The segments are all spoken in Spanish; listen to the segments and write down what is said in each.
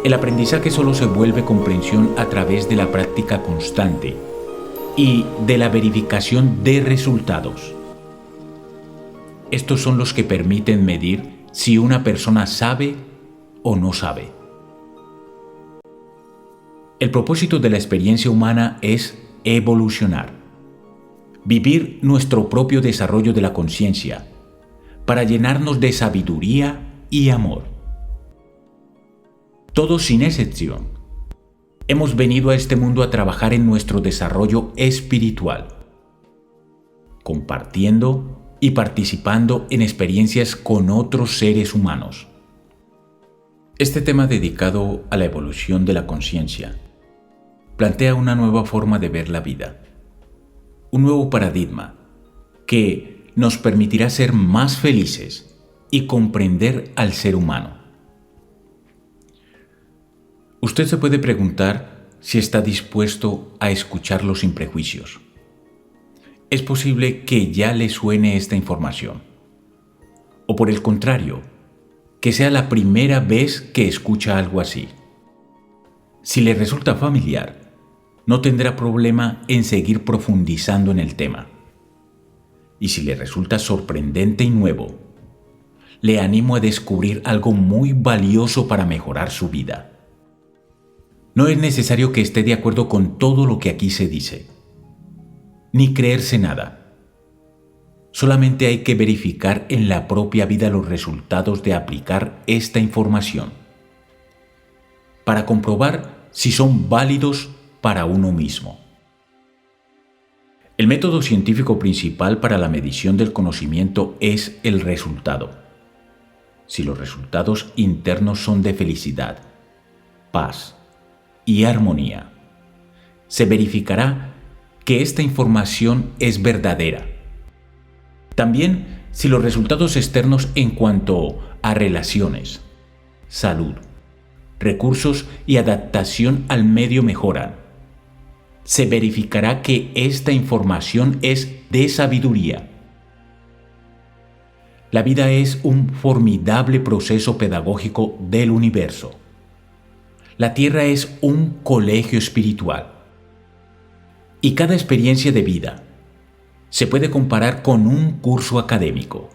El aprendizaje solo se vuelve comprensión a través de la práctica constante y de la verificación de resultados. Estos son los que permiten medir si una persona sabe o no sabe. El propósito de la experiencia humana es evolucionar, vivir nuestro propio desarrollo de la conciencia, para llenarnos de sabiduría y amor. Todos sin excepción, hemos venido a este mundo a trabajar en nuestro desarrollo espiritual, compartiendo y participando en experiencias con otros seres humanos. Este tema dedicado a la evolución de la conciencia plantea una nueva forma de ver la vida, un nuevo paradigma que nos permitirá ser más felices y comprender al ser humano. Usted se puede preguntar si está dispuesto a escucharlo sin prejuicios. Es posible que ya le suene esta información, o por el contrario, que sea la primera vez que escucha algo así. Si le resulta familiar, no tendrá problema en seguir profundizando en el tema. Y si le resulta sorprendente y nuevo, le animo a descubrir algo muy valioso para mejorar su vida. No es necesario que esté de acuerdo con todo lo que aquí se dice, ni creerse nada. Solamente hay que verificar en la propia vida los resultados de aplicar esta información, para comprobar si son válidos para uno mismo. El método científico principal para la medición del conocimiento es el resultado. Si los resultados internos son de felicidad, paz y armonía, se verificará que esta información es verdadera. También si los resultados externos en cuanto a relaciones, salud, recursos y adaptación al medio mejoran, se verificará que esta información es de sabiduría. La vida es un formidable proceso pedagógico del universo. La Tierra es un colegio espiritual. Y cada experiencia de vida se puede comparar con un curso académico.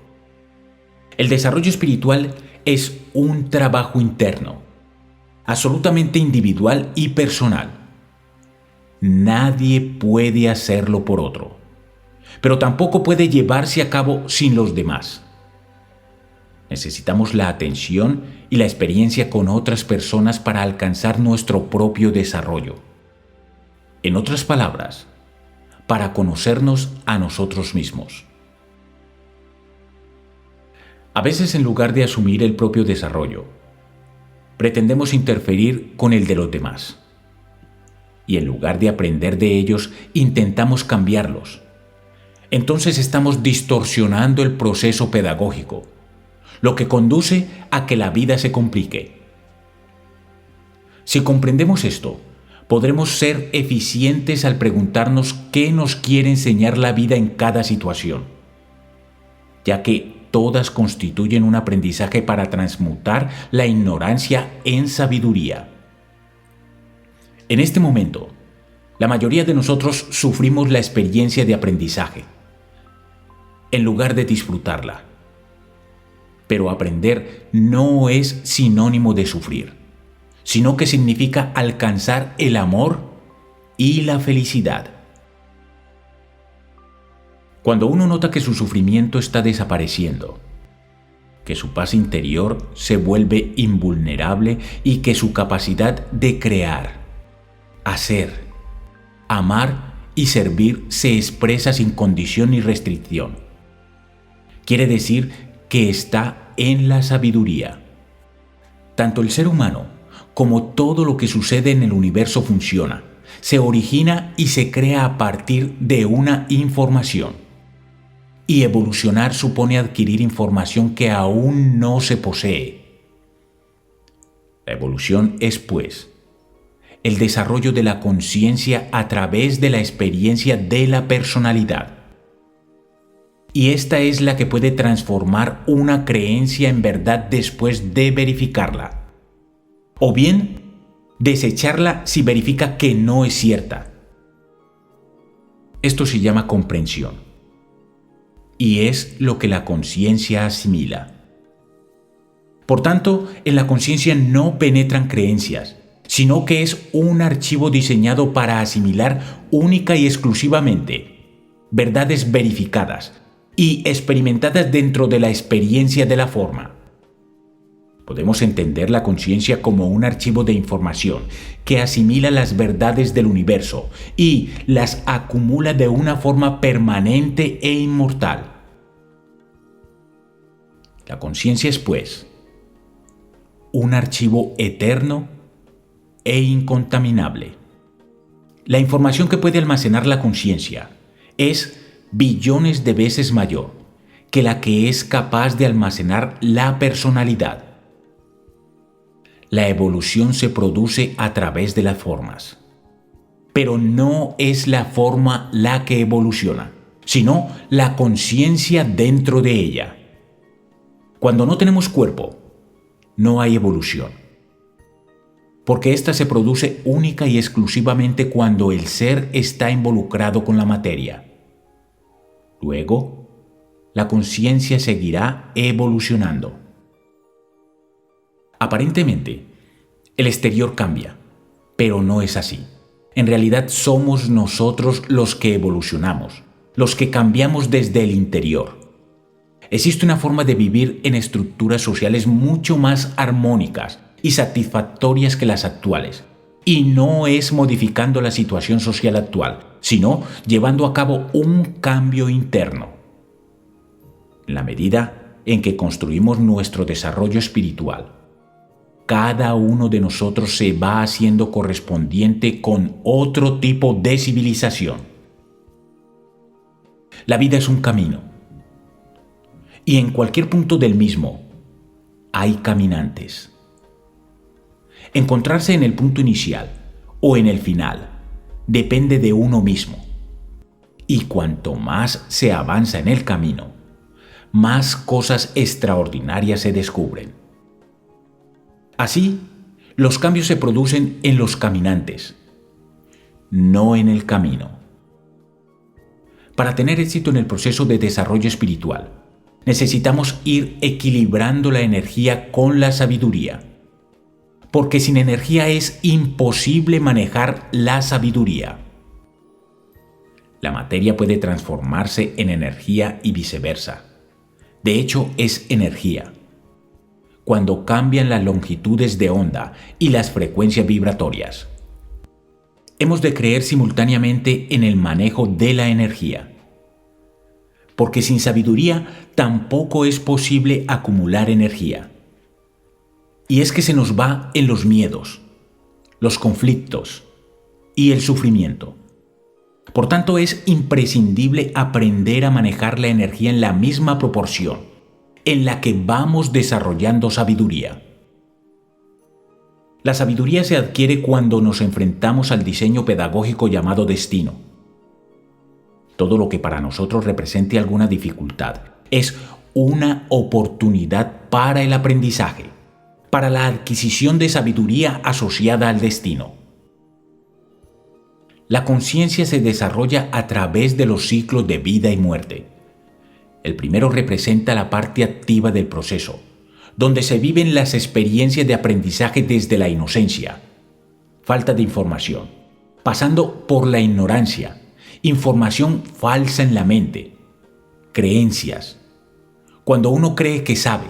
El desarrollo espiritual es un trabajo interno, absolutamente individual y personal. Nadie puede hacerlo por otro, pero tampoco puede llevarse a cabo sin los demás. Necesitamos la atención y la experiencia con otras personas para alcanzar nuestro propio desarrollo. En otras palabras, para conocernos a nosotros mismos. A veces, en lugar de asumir el propio desarrollo, pretendemos interferir con el de los demás. Y en lugar de aprender de ellos, intentamos cambiarlos. Entonces estamos distorsionando el proceso pedagógico, lo que conduce a que la vida se complique. Si comprendemos esto, podremos ser eficientes al preguntarnos qué nos quiere enseñar la vida en cada situación, ya que todas constituyen un aprendizaje para transmutar la ignorancia en sabiduría. En este momento, la mayoría de nosotros sufrimos la experiencia de aprendizaje, en lugar de disfrutarla. Pero aprender no es sinónimo de sufrir, sino que significa alcanzar el amor y la felicidad. Cuando uno nota que su sufrimiento está desapareciendo, que su paz interior se vuelve invulnerable y que su capacidad de crear, hacer, amar y servir se expresa sin condición ni restricción, quiere decir que está en la sabiduría. Tanto el ser humano como todo lo que sucede en el universo funciona, se origina y se crea a partir de una información. Y evolucionar supone adquirir información que aún no se posee. La evolución es, pues, el desarrollo de la conciencia a través de la experiencia de la personalidad. Y esta es la que puede transformar una creencia en verdad después de verificarla. o bien desecharla si verifica que no es cierta. Esto se llama comprensión y es lo que la conciencia asimila. Por tanto, en la conciencia no penetran creencias, sino que es un archivo diseñado para asimilar única y exclusivamente verdades verificadas y experimentadas dentro de la experiencia de la forma. Podemos entender la conciencia como un archivo de información que asimila las verdades del universo y las acumula de una forma permanente e inmortal. La conciencia es, pues, un archivo eterno e incontaminable. La información que puede almacenar la conciencia es billones de veces mayor que la que es capaz de almacenar la personalidad. La evolución se produce a través de las formas, pero no es la forma la que evoluciona, sino la conciencia dentro de ella. Cuando no tenemos cuerpo, no hay evolución, porque ésta se produce única y exclusivamente cuando el ser está involucrado con la materia. Luego, la conciencia seguirá evolucionando. Aparentemente, el exterior cambia, pero no es así. En realidad somos nosotros los que evolucionamos, los que cambiamos desde el interior. Existe una forma de vivir en estructuras sociales mucho más armónicas y satisfactorias que las actuales, y no es modificando la situación social actual, sino llevando a cabo un cambio interno. En la medida en que construimos nuestro desarrollo espiritual, cada uno de nosotros se va haciendo correspondiente con otro tipo de civilización. La vida es un camino, y en cualquier punto del mismo hay caminantes. Encontrarse en el punto inicial o en el final depende de uno mismo, y cuanto más se avanza en el camino, más cosas extraordinarias se descubren. Así, los cambios se producen en los caminantes, no en el camino. Para tener éxito en el proceso de desarrollo espiritual, necesitamos ir equilibrando la energía con la sabiduría, porque sin energía es imposible manejar la sabiduría. La materia puede transformarse en energía y viceversa. De hecho, es energía. Cuando cambian las longitudes de onda y las frecuencias vibratorias. Hemos de creer simultáneamente en el manejo de la energía, porque sin sabiduría tampoco es posible acumular energía. Y es que se nos va en los miedos, los conflictos y el sufrimiento. Por tanto, es imprescindible aprender a manejar la energía en la misma proporción en la que vamos desarrollando sabiduría. La sabiduría se adquiere cuando nos enfrentamos al diseño pedagógico llamado destino. Todo lo que para nosotros represente alguna dificultad es una oportunidad para el aprendizaje, para la adquisición de sabiduría asociada al destino. La conciencia se desarrolla a través de los ciclos de vida y muerte. El primero representa la parte activa del proceso, donde se viven las experiencias de aprendizaje desde la inocencia, falta de información, pasando por la ignorancia, información falsa en la mente, creencias, cuando uno cree que sabe,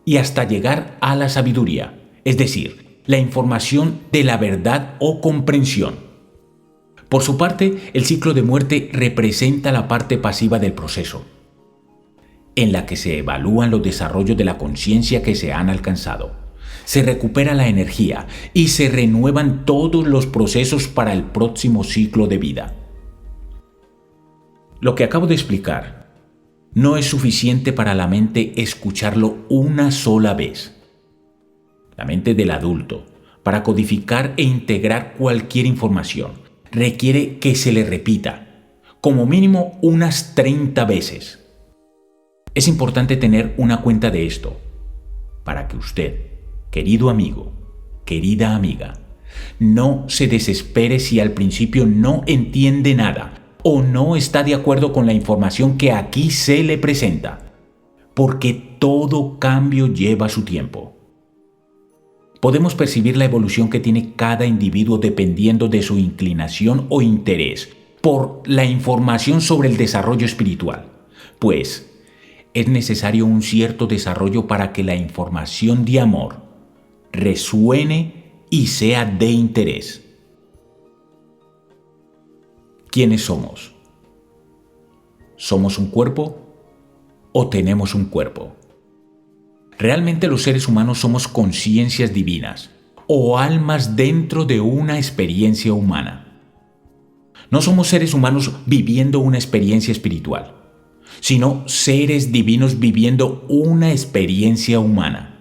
y hasta llegar a la sabiduría, es decir, la información de la verdad o comprensión. Por su parte, el ciclo de muerte representa la parte pasiva del proceso, en la que se evalúan los desarrollos de la conciencia que se han alcanzado. Se recupera la energía y se renuevan todos los procesos para el próximo ciclo de vida. Lo que acabo de explicar no es suficiente para la mente escucharlo una sola vez. La mente del adulto, para codificar e integrar cualquier información, requiere que se le repita, como mínimo unas 30 veces. Es importante tener una cuenta de esto, para que usted, querido amigo, querida amiga, no se desespere si al principio no entiende nada o no está de acuerdo con la información que aquí se le presenta, porque todo cambio lleva su tiempo. Podemos percibir la evolución que tiene cada individuo dependiendo de su inclinación o interés por la información sobre el desarrollo espiritual, pues es necesario un cierto desarrollo para que la información de amor resuene y sea de interés. ¿Quiénes somos? ¿Somos un cuerpo o tenemos un cuerpo? Realmente los seres humanos somos conciencias divinas o almas dentro de una experiencia humana. No somos seres humanos viviendo una experiencia espiritual, sino seres divinos viviendo una experiencia humana.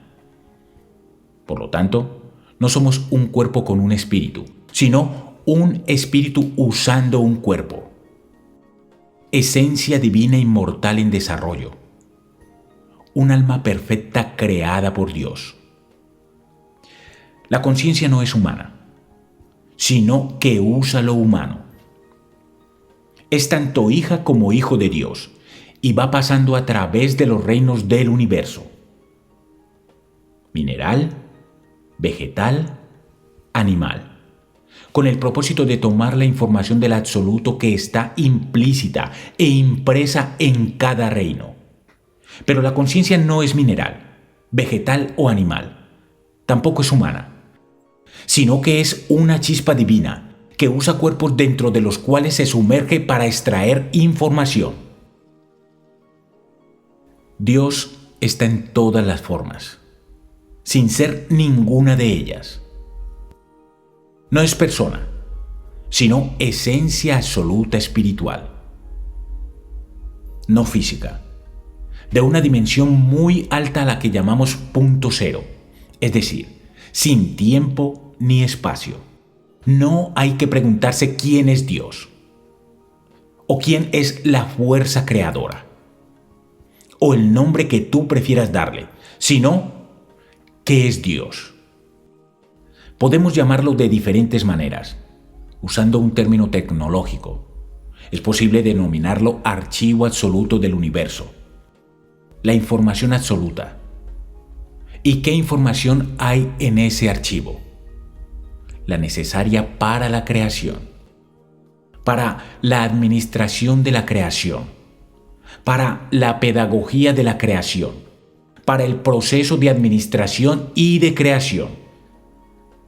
Por lo tanto, no somos un cuerpo con un espíritu, sino un espíritu usando un cuerpo. Esencia divina inmortal en desarrollo. Un alma perfecta creada por Dios. La conciencia no es humana, sino que usa lo humano. Es tanto hija como hijo de Dios y va pasando a través de los reinos del universo. Mineral, vegetal, animal, con el propósito de tomar la información del absoluto que está implícita e impresa en cada reino. Pero la conciencia no es mineral, vegetal o animal, tampoco es humana, sino que es una chispa divina que usa cuerpos dentro de los cuales se sumerge para extraer información. Dios está en todas las formas, sin ser ninguna de ellas. No es persona, sino esencia absoluta espiritual, no física, de una dimensión muy alta a la que llamamos punto cero, es decir, sin tiempo ni espacio. No hay que preguntarse quién es Dios, o quién es la fuerza creadora, o el nombre que tú prefieras darle, sino ¿qué es Dios? Podemos llamarlo de diferentes maneras, usando un término tecnológico. Es posible denominarlo archivo absoluto del universo, la información absoluta. ¿Y qué información hay en ese archivo? La necesaria para la creación, para la administración de la creación, para la pedagogía de la creación, para el proceso de administración y de creación,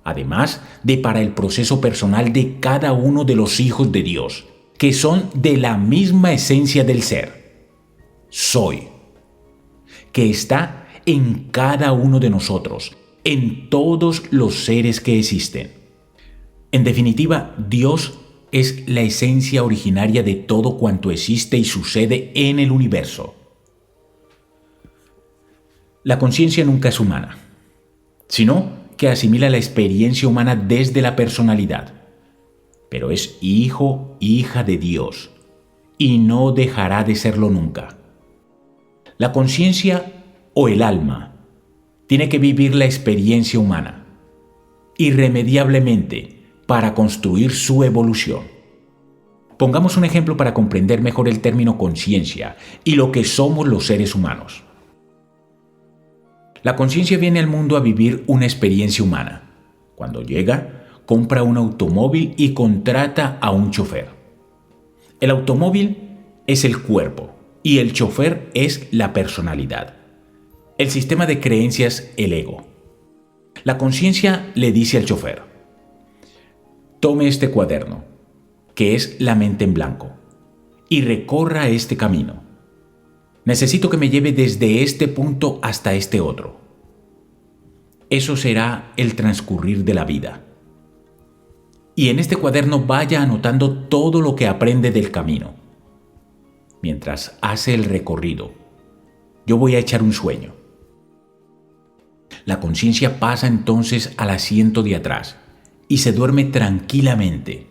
además de para el proceso personal de cada uno de los hijos de Dios, que son de la misma esencia del ser, soy, que está en cada uno de nosotros, en todos los seres que existen. En definitiva, Dios es la esencia originaria de todo cuanto existe y sucede en el universo. La conciencia nunca es humana, sino que asimila la experiencia humana desde la personalidad, pero es hijo, hija de Dios, y no dejará de serlo nunca. La conciencia o el alma tiene que vivir la experiencia humana, irremediablemente, para construir su evolución. Pongamos un ejemplo para comprender mejor el término conciencia y lo que somos los seres humanos. La conciencia viene al mundo a vivir una experiencia humana. Cuando llega, compra un automóvil y contrata a un chofer. El automóvil es el cuerpo y el chofer es la personalidad. El sistema de creencias, el ego. La conciencia le dice al chofer: tome este cuaderno, que es la mente en blanco, y recorra este camino. Necesito que me lleve desde este punto hasta este otro. Eso será el transcurrir de la vida. Y en este cuaderno vaya anotando todo lo que aprende del camino. Mientras hace el recorrido, yo voy a echar un sueño. La conciencia pasa entonces al asiento de atrás y se duerme tranquilamente.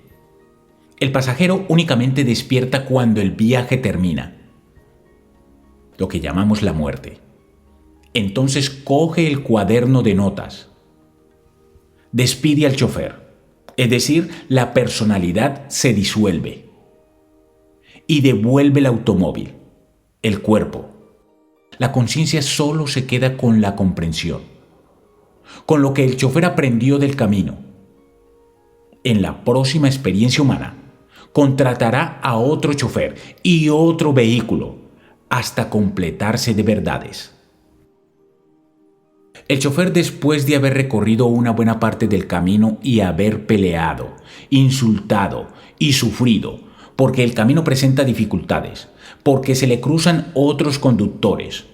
El pasajero únicamente despierta cuando el viaje termina, lo que llamamos la muerte. Entonces coge el cuaderno de notas, despide al chofer, es decir, la personalidad se disuelve y devuelve el automóvil, el cuerpo. La conciencia solo se queda con la comprensión, con lo que el chofer aprendió del camino. En la próxima experiencia humana, contratará a otro chofer y otro vehículo hasta completarse de verdades. El chofer, después de haber recorrido una buena parte del camino y haber peleado, insultado y sufrido, porque el camino presenta dificultades, porque se le cruzan otros conductores,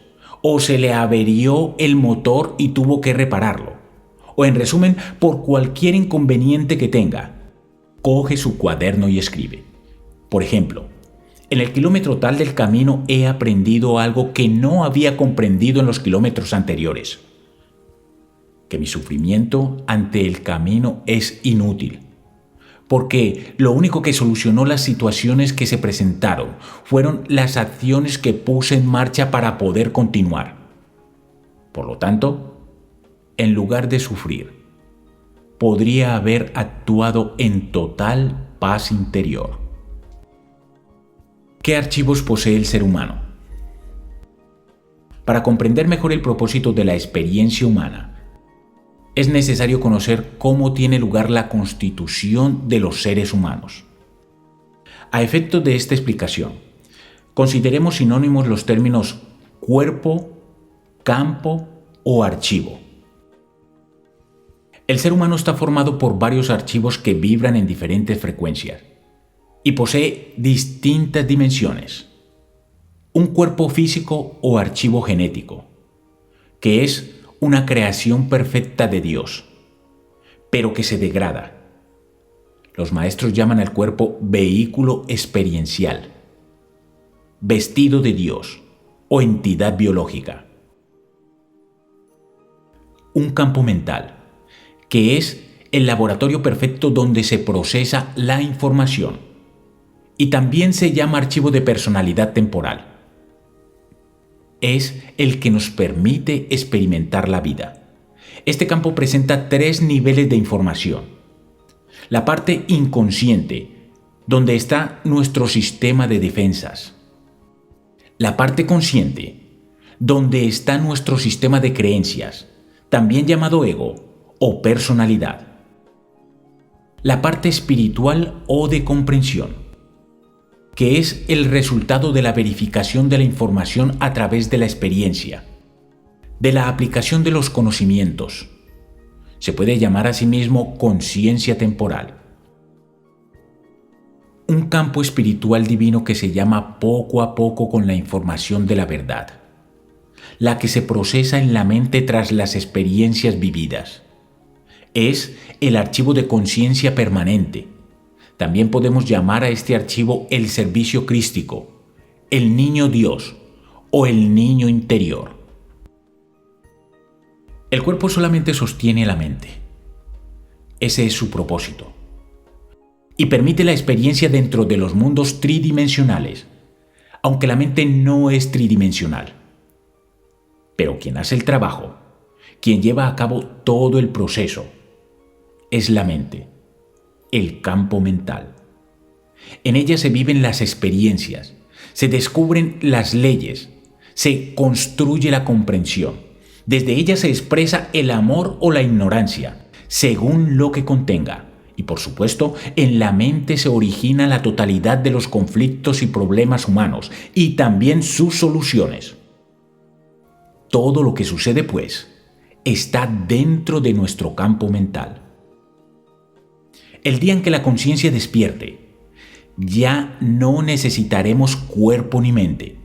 o se le averió el motor y tuvo que repararlo, o en resumen, por cualquier inconveniente que tenga, coge su cuaderno y escribe. Por ejemplo, en el kilómetro tal del camino he aprendido algo que no había comprendido en los kilómetros anteriores. Que mi sufrimiento ante el camino es inútil, porque lo único que solucionó las situaciones que se presentaron fueron las acciones que puse en marcha para poder continuar. Por lo tanto, en lugar de sufrir, podría haber actuado en total paz interior. ¿Qué archivos posee el ser humano? Para comprender mejor el propósito de la experiencia humana, es necesario conocer cómo tiene lugar la constitución de los seres humanos. A efectos de esta explicación, consideremos sinónimos los términos cuerpo, campo o archivo. El ser humano está formado por varios archivos que vibran en diferentes frecuencias y posee distintas dimensiones. Un cuerpo físico o archivo genético, que es una creación perfecta de Dios, pero que se degrada. Los maestros llaman al cuerpo vehículo experiencial, vestido de Dios o entidad biológica. Un campo mental, que es el laboratorio perfecto donde se procesa la información, y también se llama archivo de personalidad temporal. Es el que nos permite experimentar la vida. Este campo presenta 3 niveles de información. La parte inconsciente, donde está nuestro sistema de defensas. La parte consciente, donde está nuestro sistema de creencias, también llamado ego o personalidad. La parte espiritual o de comprensión, que es el resultado de la verificación de la información a través de la experiencia, de la aplicación de los conocimientos. Se puede llamar a sí mismo conciencia temporal. Un campo espiritual divino que se llama poco a poco con la información de la verdad, la que se procesa en la mente tras las experiencias vividas. Es el archivo de conciencia permanente. También podemos llamar a este archivo el servicio crístico, el niño Dios o el niño interior. El cuerpo solamente sostiene la mente. Ese es su propósito. Y permite la experiencia dentro de los mundos tridimensionales, aunque la mente no es tridimensional. Pero quien hace el trabajo, quien lleva a cabo todo el proceso, es la mente. El campo mental. En ella se viven las experiencias, se descubren las leyes, se construye la comprensión. Desde ella se expresa el amor o la ignorancia, según lo que contenga. Y por supuesto, en la mente se origina la totalidad de los conflictos y problemas humanos y también sus soluciones. Todo lo que sucede, pues, está dentro de nuestro campo mental. El día en que la conciencia despierte, ya no necesitaremos cuerpo ni mente,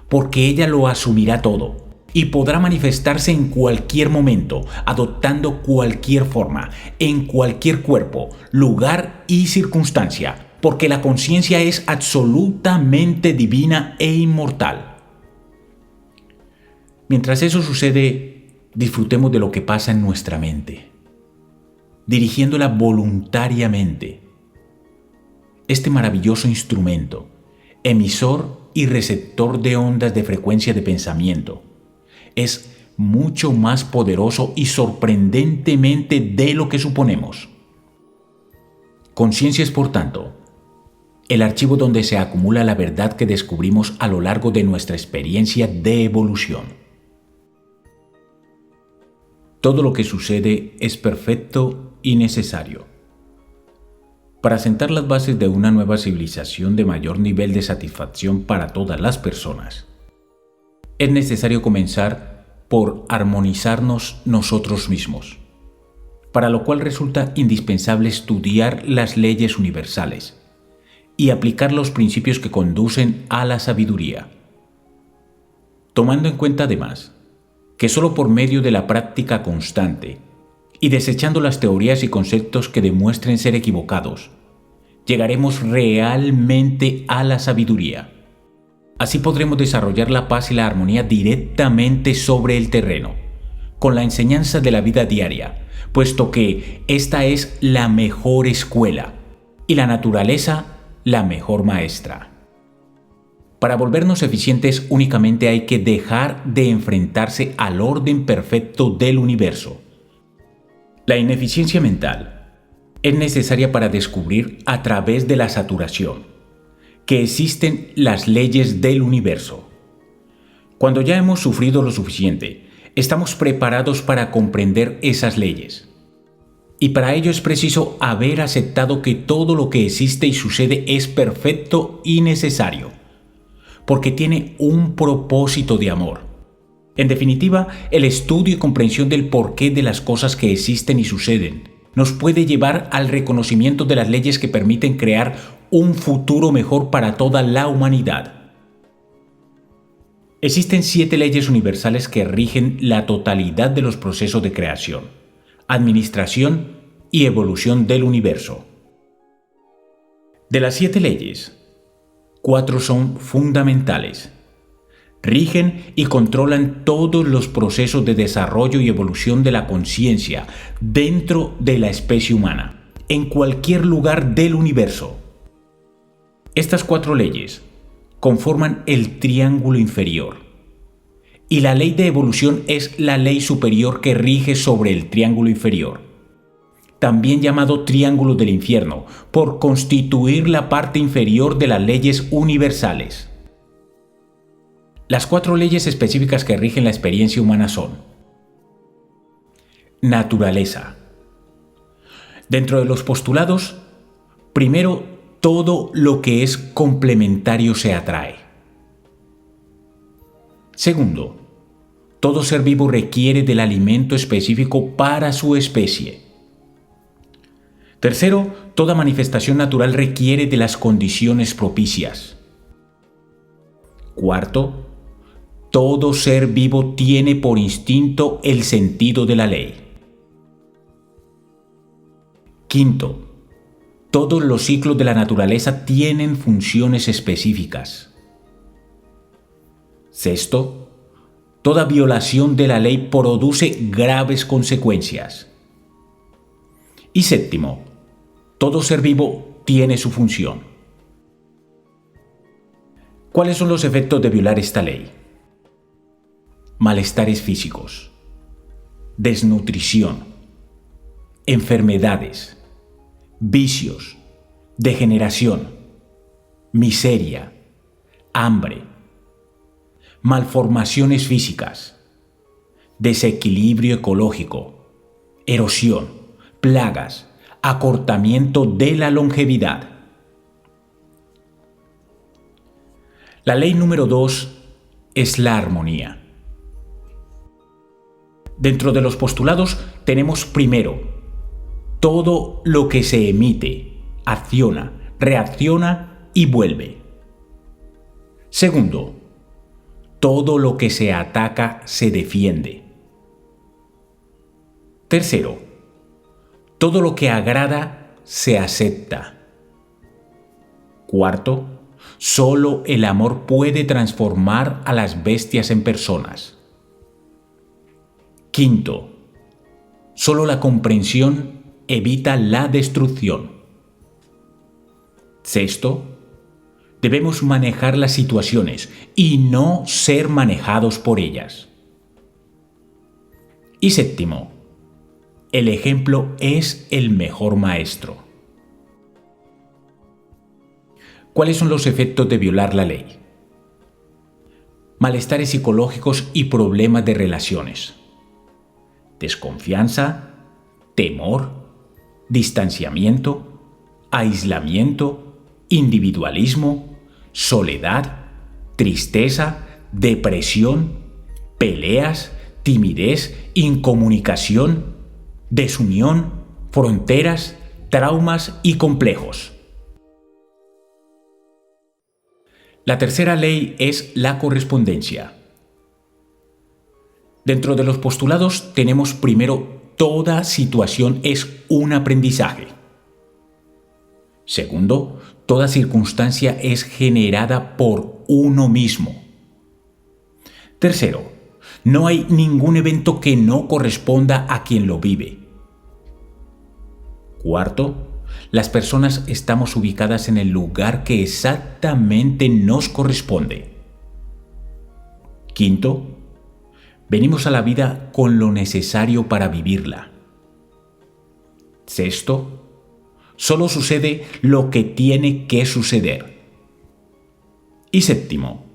porque ella lo asumirá todo y podrá manifestarse en cualquier momento, adoptando cualquier forma, en cualquier cuerpo, lugar y circunstancia, porque la conciencia es absolutamente divina e inmortal. Mientras eso sucede, disfrutemos de lo que pasa en nuestra mente, dirigiéndola voluntariamente. Este maravilloso instrumento, emisor y receptor de ondas de frecuencia de pensamiento, es mucho más poderoso y sorprendentemente de lo que suponemos. Conciencia es, por tanto, el archivo donde se acumula la verdad que descubrimos a lo largo de nuestra experiencia de evolución. Todo lo que sucede es perfecto y necesario. Para sentar las bases de una nueva civilización de mayor nivel de satisfacción para todas las personas, es necesario comenzar por armonizarnos nosotros mismos, para lo cual resulta indispensable estudiar las leyes universales y aplicar los principios que conducen a la sabiduría, tomando en cuenta además que solo por medio de la práctica constante y desechando las teorías y conceptos que demuestren ser equivocados, llegaremos realmente a la sabiduría. Así podremos desarrollar la paz y la armonía directamente sobre el terreno, con la enseñanza de la vida diaria, puesto que esta es la mejor escuela y la naturaleza la mejor maestra. Para volvernos eficientes únicamente hay que dejar de enfrentarse al orden perfecto del universo. La ineficiencia mental es necesaria para descubrir a través de la saturación que existen las leyes del universo. Cuando ya hemos sufrido lo suficiente, estamos preparados para comprender esas leyes. Y para ello es preciso haber aceptado que todo lo que existe y sucede es perfecto y necesario, porque tiene un propósito de amor. En definitiva, el estudio y comprensión del porqué de las cosas que existen y suceden nos puede llevar al reconocimiento de las leyes que permiten crear un futuro mejor para toda la humanidad. Existen 7 leyes universales que rigen la totalidad de los procesos de creación, administración y evolución del universo. De las 7 leyes, 4 son fundamentales. Rigen y controlan todos los procesos de desarrollo y evolución de la conciencia dentro de la especie humana, en cualquier lugar del universo. Estas 4 leyes conforman el triángulo inferior, y la ley de evolución es la ley superior que rige sobre el triángulo inferior, también llamado triángulo del infierno, por constituir la parte inferior de las leyes universales. Las 4 leyes específicas que rigen la experiencia humana son: naturaleza. Dentro de los postulados, primero, todo lo que es complementario se atrae. Segundo, todo ser vivo requiere del alimento específico para su especie. Tercero, toda manifestación natural requiere de las condiciones propicias. Cuarto, todo ser vivo tiene por instinto el sentido de la ley. Quinto, todos los ciclos de la naturaleza tienen funciones específicas. Sexto, toda violación de la ley produce graves consecuencias. Y séptimo, todo ser vivo tiene su función. ¿Cuáles son los efectos de violar esta ley? Malestares físicos, desnutrición, enfermedades, vicios, degeneración, miseria, hambre, malformaciones físicas, desequilibrio ecológico, erosión, plagas, acortamiento de la longevidad. La ley número 2 es la armonía. Dentro de los postulados tenemos primero, todo lo que se emite, acciona, reacciona y vuelve. Segundo, todo lo que se ataca se defiende. Tercero, todo lo que agrada se acepta. Cuarto, solo el amor puede transformar a las bestias en personas. Quinto, solo la comprensión evita la destrucción. Sexto, debemos manejar las situaciones y no ser manejados por ellas. Y séptimo, el ejemplo es el mejor maestro. ¿Cuáles son los efectos de violar la ley? Malestares psicológicos y problemas de relaciones. Desconfianza, temor, distanciamiento, aislamiento, individualismo, soledad, tristeza, depresión, peleas, timidez, incomunicación, desunión, fronteras, traumas y complejos. La tercera ley es la correspondencia. Dentro de los postulados tenemos primero, toda situación es un aprendizaje. Segundo, toda circunstancia es generada por uno mismo. Tercero, no hay ningún evento que no corresponda a quien lo vive. Cuarto, las personas estamos ubicadas en el lugar que exactamente nos corresponde. Quinto, venimos a la vida con lo necesario para vivirla. Sexto, solo sucede lo que tiene que suceder. Y séptimo,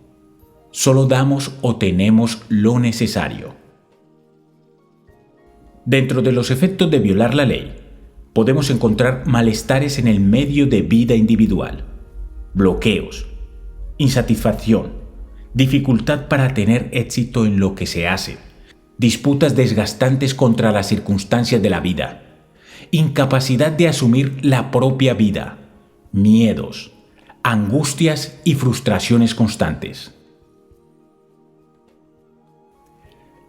solo damos o tenemos lo necesario. Dentro de los efectos de violar la ley, podemos encontrar malestares en el medio de vida individual, bloqueos, insatisfacción, dificultad para tener éxito en lo que se hace, disputas desgastantes contra las circunstancias de la vida, incapacidad de asumir la propia vida, miedos, angustias y frustraciones constantes.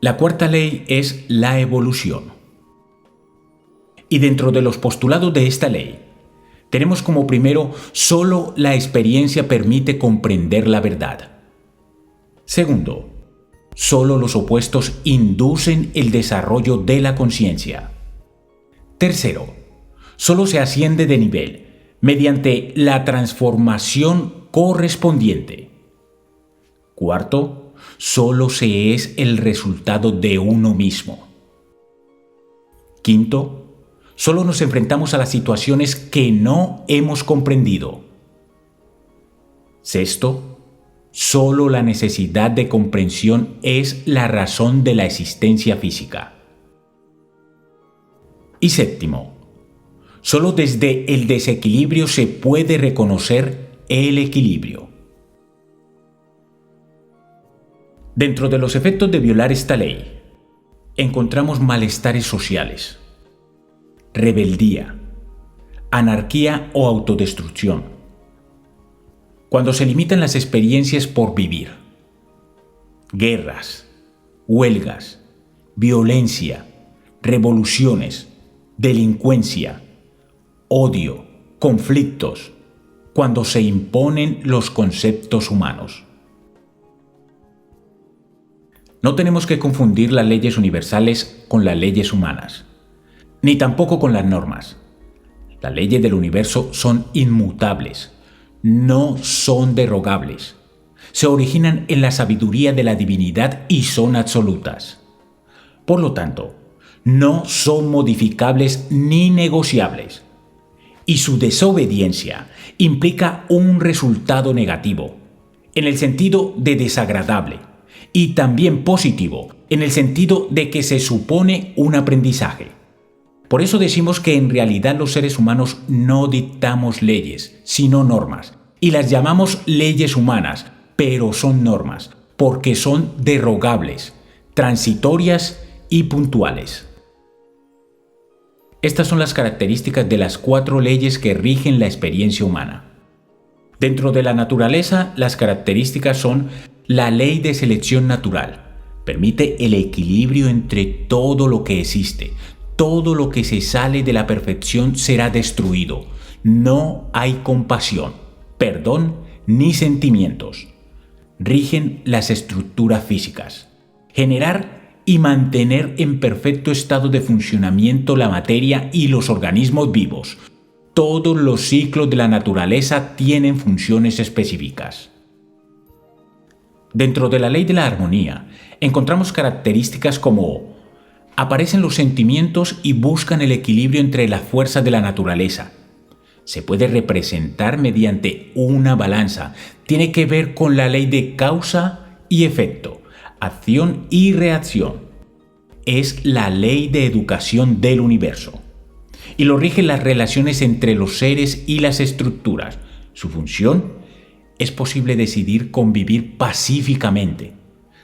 La cuarta ley es la evolución. Y dentro de los postulados de esta ley, tenemos como primero, solo la experiencia permite comprender la verdad. Segundo, solo los opuestos inducen el desarrollo de la conciencia. Tercero, solo se asciende de nivel mediante la transformación correspondiente. Cuarto, solo se es el resultado de uno mismo. Quinto, solo nos enfrentamos a las situaciones que no hemos comprendido. Sexto, solo la necesidad de comprensión es la razón de la existencia física. Y séptimo, solo desde el desequilibrio se puede reconocer el equilibrio. Dentro de los efectos de violar esta ley, encontramos malestares sociales, rebeldía, anarquía o autodestrucción. Cuando se limitan las experiencias por vivir, guerras, huelgas, violencia, revoluciones, delincuencia, odio, conflictos, cuando se imponen los conceptos humanos. No tenemos que confundir las leyes universales con las leyes humanas, ni tampoco con las normas. Las leyes del universo son inmutables, no son derogables. Se originan en la sabiduría de la divinidad y son absolutas. Por lo tanto, no son modificables ni negociables. Y su desobediencia implica un resultado negativo, en el sentido de desagradable, y también positivo, en el sentido de que se supone un aprendizaje. Por eso decimos que en realidad los seres humanos no dictamos leyes, sino normas, y las llamamos leyes humanas, pero son normas, porque son derogables, transitorias y puntuales. Estas son las características de las 4 leyes que rigen la experiencia humana. Dentro de la naturaleza, las características son la ley de selección natural. Permite el equilibrio entre todo lo que existe. Todo lo que se sale de la perfección será destruido. No hay compasión, perdón ni sentimientos. Rigen las estructuras físicas. Generar y mantener en perfecto estado de funcionamiento la materia y los organismos vivos. Todos los ciclos de la naturaleza tienen funciones específicas. Dentro de la ley de la armonía, encontramos características como Aparecen los sentimientos y buscan el equilibrio entre las fuerzas de la naturaleza. Se puede representar mediante una balanza. Tiene que ver con la ley de causa y efecto, acción y reacción. Es la ley de educación del universo. Y lo rigen las relaciones entre los seres y las estructuras. Su función es posible decidir convivir pacíficamente,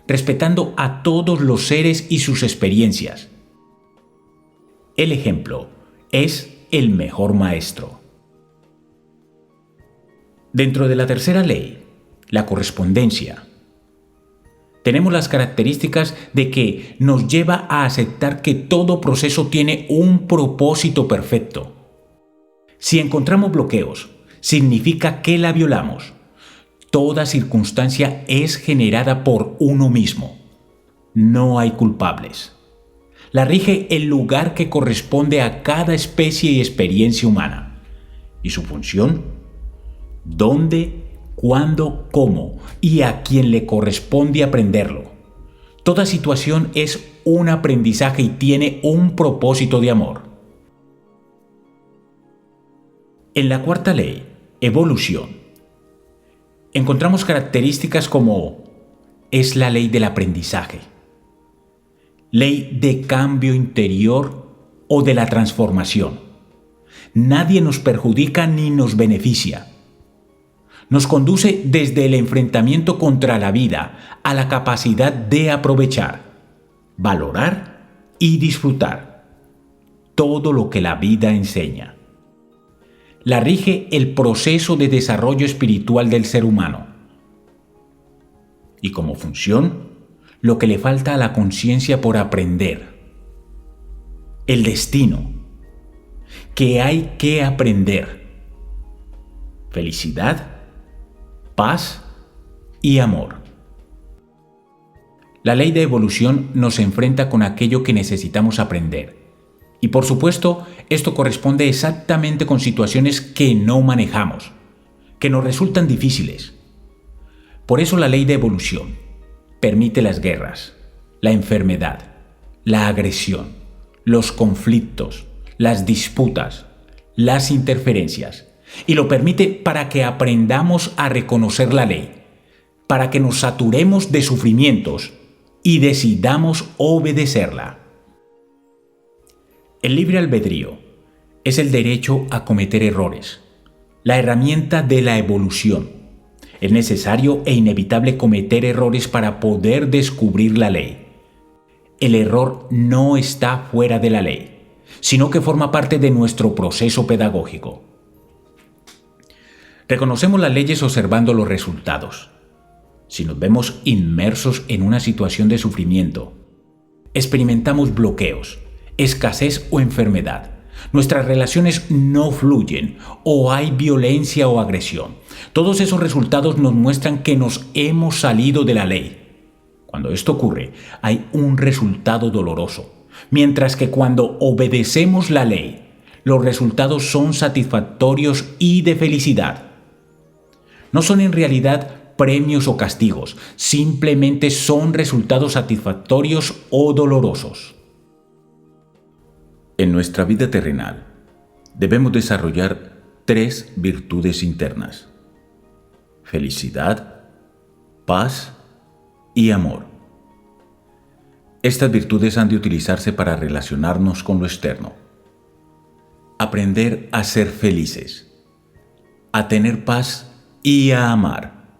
respetando a todos los seres y sus experiencias. El ejemplo es el mejor maestro. Dentro de la tercera ley, la correspondencia, tenemos las características de que nos lleva a aceptar que todo proceso tiene un propósito perfecto. Si encontramos bloqueos, significa que la violamos. Toda circunstancia es generada por uno mismo. No hay culpables. La rige el lugar que corresponde a cada especie y experiencia humana. ¿Y su función? ¿Dónde, cuándo, cómo y a quién le corresponde aprenderlo? Toda situación es un aprendizaje y tiene un propósito de amor. En la cuarta ley, evolución, encontramos características como es la ley del aprendizaje, ley de cambio interior o de la transformación. Nadie nos perjudica ni nos beneficia. Nos conduce desde el enfrentamiento contra la vida a la capacidad de aprovechar, valorar y disfrutar todo lo que la vida enseña. La rige el proceso de desarrollo espiritual del ser humano. Y como función, lo que le falta a la conciencia por aprender. El destino, que hay que aprender. Felicidad, paz y amor. La ley de evolución nos enfrenta con aquello que necesitamos aprender. Y por supuesto, esto corresponde exactamente con situaciones que no manejamos, que nos resultan difíciles. Por eso la ley de evolución permite las guerras, la enfermedad, la agresión, los conflictos, las disputas, las interferencias. Y lo permite para que aprendamos a reconocer la ley, para que nos saturemos de sufrimientos y decidamos obedecerla. El libre albedrío es el derecho a cometer errores, la herramienta de la evolución. Es necesario e inevitable cometer errores para poder descubrir la ley. El error no está fuera de la ley, sino que forma parte de nuestro proceso pedagógico. Reconocemos las leyes observando los resultados. Si nos vemos inmersos en una situación de sufrimiento, experimentamos bloqueos, escasez o enfermedad, nuestras relaciones no fluyen o hay violencia o agresión. Todos esos resultados nos muestran que nos hemos salido de la ley. Cuando esto ocurre, hay un resultado doloroso, mientras que cuando obedecemos la ley, los resultados son satisfactorios y de felicidad. No son en realidad premios o castigos, simplemente son resultados satisfactorios o dolorosos. En nuestra vida terrenal, debemos desarrollar 3 virtudes internas: felicidad, paz y amor. Estas virtudes han de utilizarse para relacionarnos con lo externo. Aprender a ser felices, a tener paz y a amar.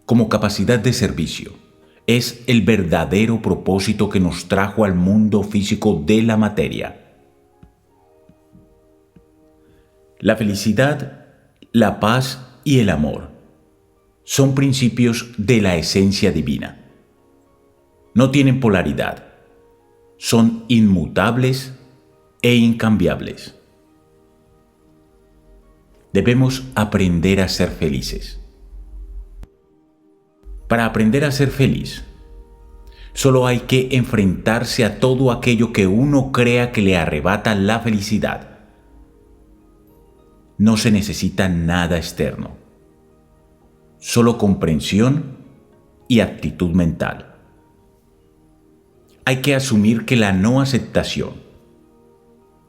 Como capacidad de servicio, es el verdadero propósito que nos trajo al mundo físico de la materia. La felicidad, la paz y el amor son principios de la esencia divina. No tienen polaridad, son inmutables e incambiables. Debemos aprender a ser felices. Para aprender a ser feliz, solo hay que enfrentarse a todo aquello que uno crea que le arrebata la felicidad. No se necesita nada externo, solo comprensión y actitud mental. hay que asumir que la no aceptación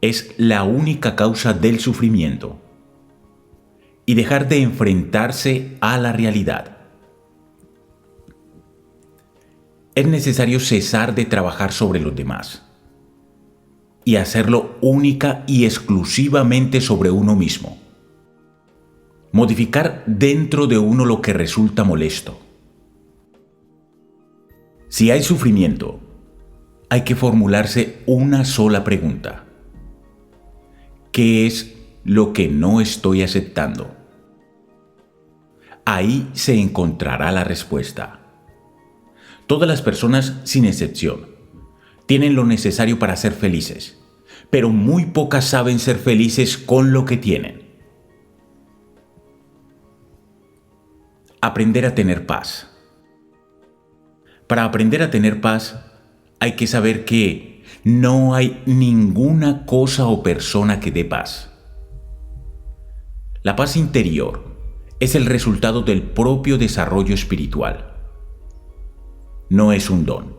es la única causa del sufrimiento y dejar de enfrentarse a la realidad. Es necesario cesar de trabajar sobre los demás y hacerlo única y exclusivamente sobre uno mismo. Modificar dentro de uno lo que resulta molesto. Si hay sufrimiento, hay que formularse una sola pregunta. ¿Qué es lo que no estoy aceptando? Ahí se encontrará la respuesta. Todas las personas, sin excepción, tienen lo necesario para ser felices, pero muy pocas saben ser felices con lo que tienen. Aprender a tener paz. Para aprender a tener paz, hay que saber que no hay ninguna cosa o persona que dé paz. La paz interior es el resultado del propio desarrollo espiritual. No es un don.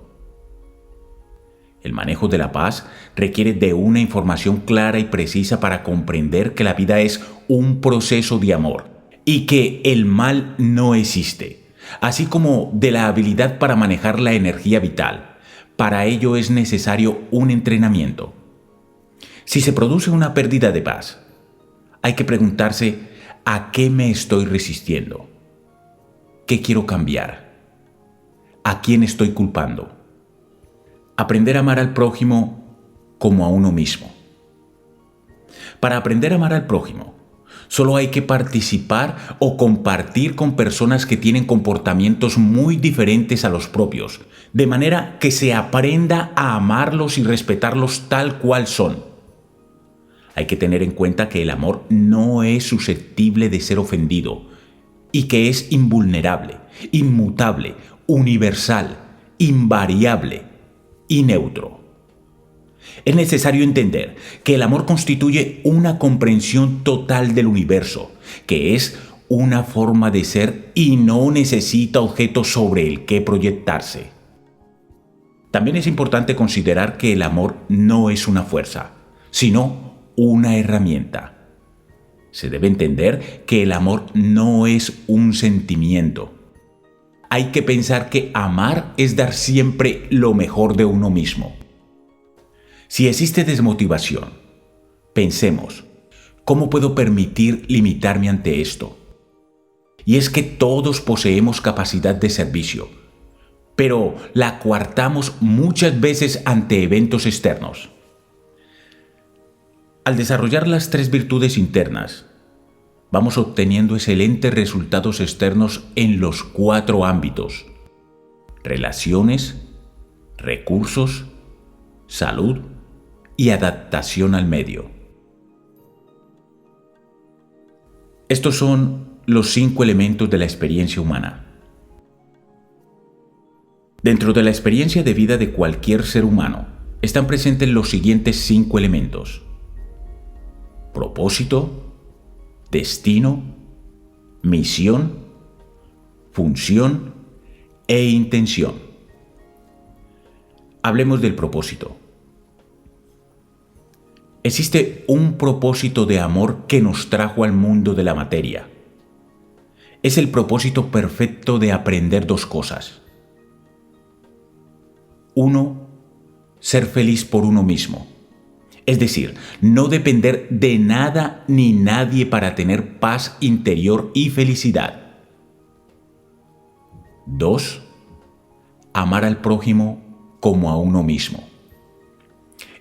El manejo de la paz requiere de una información clara y precisa para comprender que la vida es un proceso de amor y que el mal no existe, así como de la habilidad para manejar la energía vital. Para ello es necesario un entrenamiento. Si se produce una pérdida de paz, hay que preguntarse ¿a qué me estoy resistiendo? ¿Qué quiero cambiar? ¿A quién estoy culpando? Aprender a amar al prójimo como a uno mismo. Para aprender a amar al prójimo, solo hay que participar o compartir con personas que tienen comportamientos muy diferentes a los propios, de manera que se aprenda a amarlos y respetarlos tal cual son. Hay que tener en cuenta que el amor no es susceptible de ser ofendido y que es invulnerable, inmutable, universal, invariable y neutro. Es necesario entender que el amor constituye una comprensión total del universo, que es una forma de ser y no necesita objeto sobre el que proyectarse. También es importante considerar que el amor no es una fuerza, sino una herramienta. Se debe entender que el amor no es un sentimiento. Hay que pensar que amar es dar siempre lo mejor de uno mismo. Si existe desmotivación, pensemos, ¿cómo puedo permitir limitarme ante esto? Y es que todos poseemos capacidad de servicio, pero la coartamos muchas veces ante eventos externos. Al desarrollar las 3 virtudes internas, vamos obteniendo excelentes resultados externos en los 4 ámbitos: relaciones, recursos, salud y adaptación al medio. Estos son los 5 elementos de la experiencia humana. Dentro de la experiencia de vida de cualquier ser humano están presentes los siguientes 5 elementos: propósito, destino, misión, función e intención. Hablemos del propósito. Existe un propósito de amor que nos trajo al mundo de la materia. Es el propósito perfecto de aprender 2 cosas. 1. Ser feliz por uno mismo. Es decir, no depender de nada ni nadie para tener paz interior y felicidad. 2. Amar al prójimo como a uno mismo.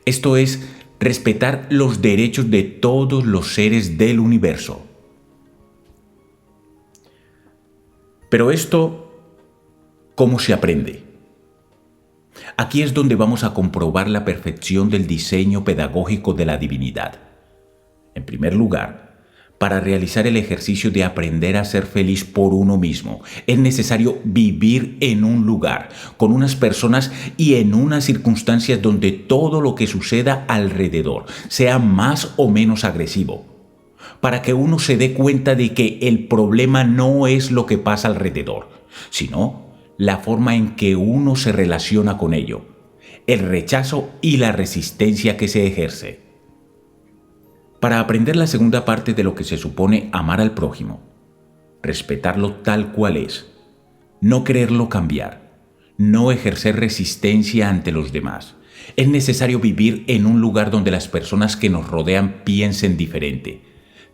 Esto es, respetar los derechos de todos los seres del universo. Pero esto, ¿cómo se aprende? Aquí es donde vamos a comprobar la perfección del diseño pedagógico de la divinidad. En primer lugar, para realizar el ejercicio de aprender a ser feliz por uno mismo, es necesario vivir en un lugar, con unas personas y en unas circunstancias donde todo lo que suceda alrededor sea más o menos agresivo, para que uno se dé cuenta de que el problema no es lo que pasa alrededor, sino la forma en que uno se relaciona con ello, el rechazo y la resistencia que se ejerce. Para aprender la segunda parte de lo que se supone amar al prójimo, respetarlo tal cual es, no quererlo cambiar, no ejercer resistencia ante los demás. Es necesario vivir en un lugar donde las personas que nos rodean piensen diferente,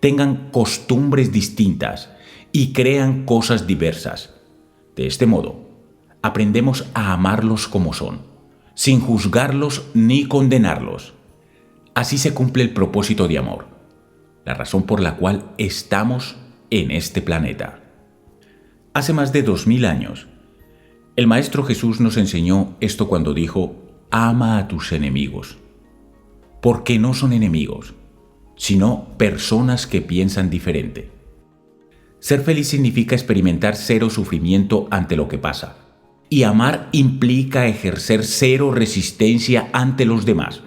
tengan costumbres distintas y crean cosas diversas. De este modo, aprendemos a amarlos como son, sin juzgarlos ni condenarlos. Así se cumple el propósito de amor, la razón por la cual estamos en este planeta. Hace más de 2000 años, el Maestro Jesús nos enseñó esto cuando dijo: ama a tus enemigos, porque no son enemigos, sino personas que piensan diferente. Ser feliz significa experimentar cero sufrimiento ante lo que pasa, y amar implica ejercer cero resistencia ante los demás.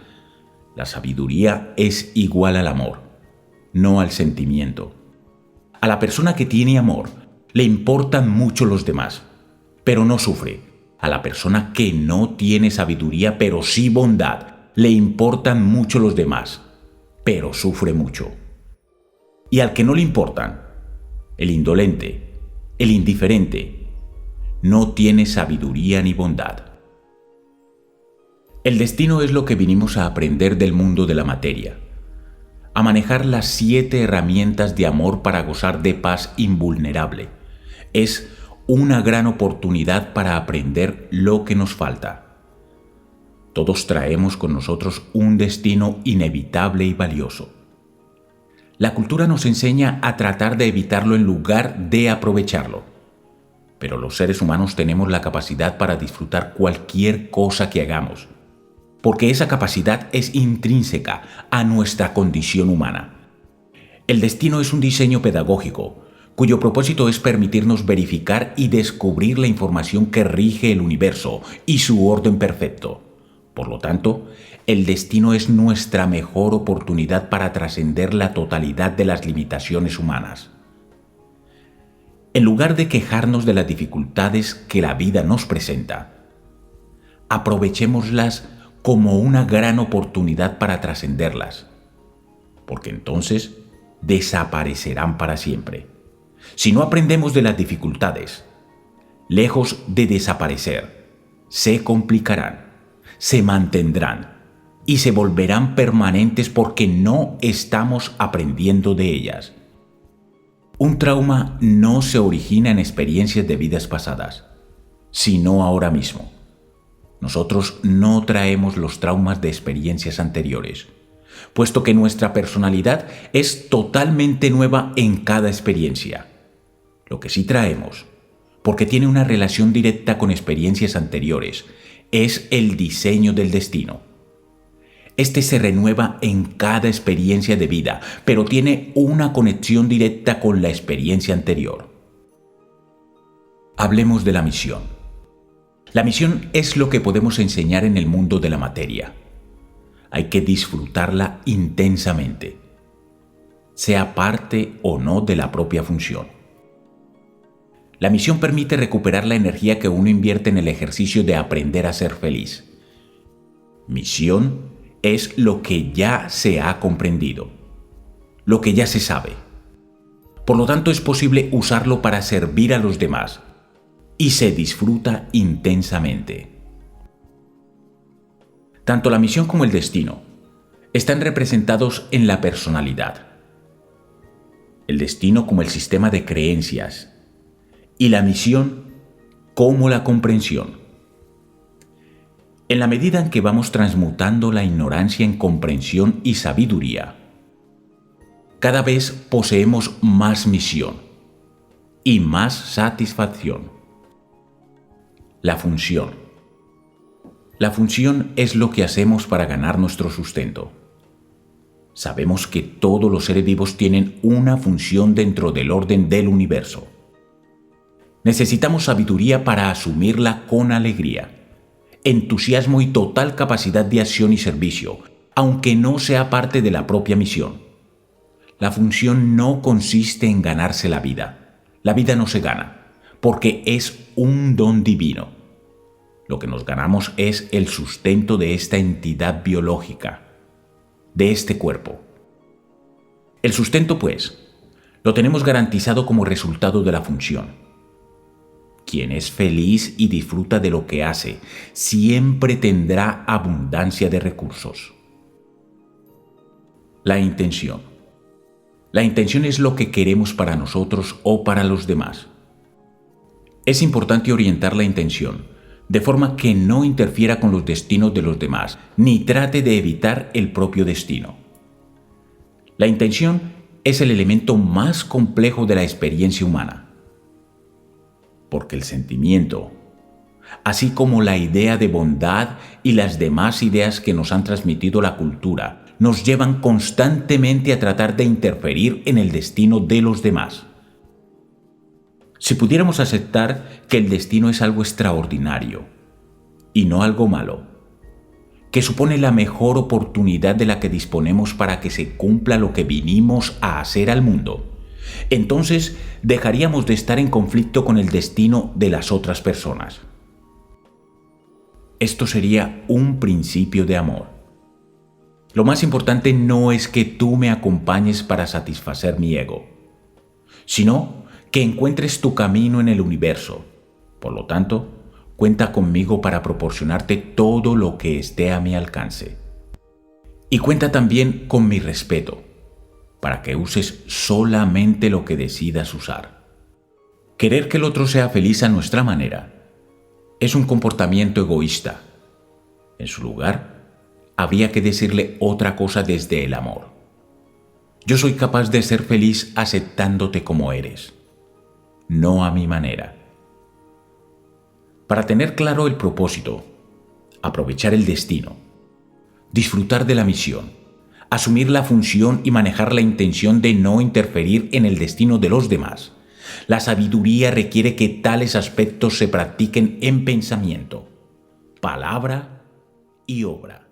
La sabiduría es igual al amor, no al sentimiento. A la persona que tiene amor le importan mucho los demás, pero no sufre. A la persona que no tiene sabiduría, pero sí bondad, le importan mucho los demás, pero sufre mucho. Y al que no le importan, el indolente, el indiferente, no tiene sabiduría ni bondad. El destino es lo que vinimos a aprender del mundo de la materia, a manejar las 7 herramientas de amor para gozar de paz invulnerable. Es una gran oportunidad para aprender lo que nos falta. Todos traemos con nosotros un destino inevitable y valioso. La cultura nos enseña a tratar de evitarlo en lugar de aprovecharlo. Pero los seres humanos tenemos la capacidad para disfrutar cualquier cosa que hagamos, porque esa capacidad es intrínseca a nuestra condición humana. El destino es un diseño pedagógico, cuyo propósito es permitirnos verificar y descubrir la información que rige el universo y su orden perfecto. Por lo tanto, el destino es nuestra mejor oportunidad para trascender la totalidad de las limitaciones humanas. En lugar de quejarnos de las dificultades que la vida nos presenta, aprovechémoslas como una gran oportunidad para trascenderlas, porque entonces desaparecerán para siempre. Si no aprendemos de las dificultades, lejos de desaparecer, se complicarán, se mantendrán y se volverán permanentes porque no estamos aprendiendo de ellas. Un trauma no se origina en experiencias de vidas pasadas, sino ahora mismo. Nosotros no traemos los traumas de experiencias anteriores, puesto que nuestra personalidad es totalmente nueva en cada experiencia. Lo que sí traemos, porque tiene una relación directa con experiencias anteriores, es el diseño del destino. Este se renueva en cada experiencia de vida, pero tiene una conexión directa con la experiencia anterior. Hablemos de la misión. La misión es lo que podemos enseñar en el mundo de la materia. Hay que disfrutarla intensamente, sea parte o no de la propia función. La misión permite recuperar la energía que uno invierte en el ejercicio de aprender a ser feliz. Misión es lo que ya se ha comprendido, lo que ya se sabe. Por lo tanto, es posible usarlo para servir a los demás y se disfruta intensamente. Tanto la misión como el destino están representados en la personalidad. El destino como el sistema de creencias y la misión como la comprensión. En la medida en que vamos transmutando la ignorancia en comprensión y sabiduría, cada vez poseemos más misión y más satisfacción. La función. La función es lo que hacemos para ganar nuestro sustento. Sabemos que todos los seres vivos tienen una función dentro del orden del universo. Necesitamos sabiduría para asumirla con alegría, entusiasmo y total capacidad de acción y servicio, aunque no sea parte de la propia misión. La función no consiste en ganarse la vida. La vida no se gana, porque es un don divino. Lo que nos ganamos es el sustento de esta entidad biológica, de este cuerpo. El sustento, pues, lo tenemos garantizado como resultado de la función. Quien es feliz y disfruta de lo que hace, siempre tendrá abundancia de recursos. La intención. La intención es lo que queremos para nosotros o para los demás. Es importante orientar la intención de forma que no interfiera con los destinos de los demás, ni trate de evitar el propio destino. La intención es el elemento más complejo de la experiencia humana, porque el sentimiento, así como la idea de bondad y las demás ideas que nos han transmitido la cultura, nos llevan constantemente a tratar de interferir en el destino de los demás. Si pudiéramos aceptar que el destino es algo extraordinario y no algo malo, que supone la mejor oportunidad de la que disponemos para que se cumpla lo que vinimos a hacer al mundo, entonces dejaríamos de estar en conflicto con el destino de las otras personas. Esto sería un principio de amor. Lo más importante no es que tú me acompañes para satisfacer mi ego, sino que encuentres tu camino en el universo. Por lo tanto, cuenta conmigo para proporcionarte todo lo que esté a mi alcance. Y cuenta también con mi respeto, para que uses solamente lo que decidas usar. Querer que el otro sea feliz a nuestra manera es un comportamiento egoísta. En su lugar, habría que decirle otra cosa desde el amor. Yo soy capaz de ser feliz aceptándote como eres, no a mi manera. Para tener claro el propósito, aprovechar el destino, disfrutar de la misión, asumir la función y manejar la intención de no interferir en el destino de los demás, la sabiduría requiere que tales aspectos se practiquen en pensamiento, palabra y obra.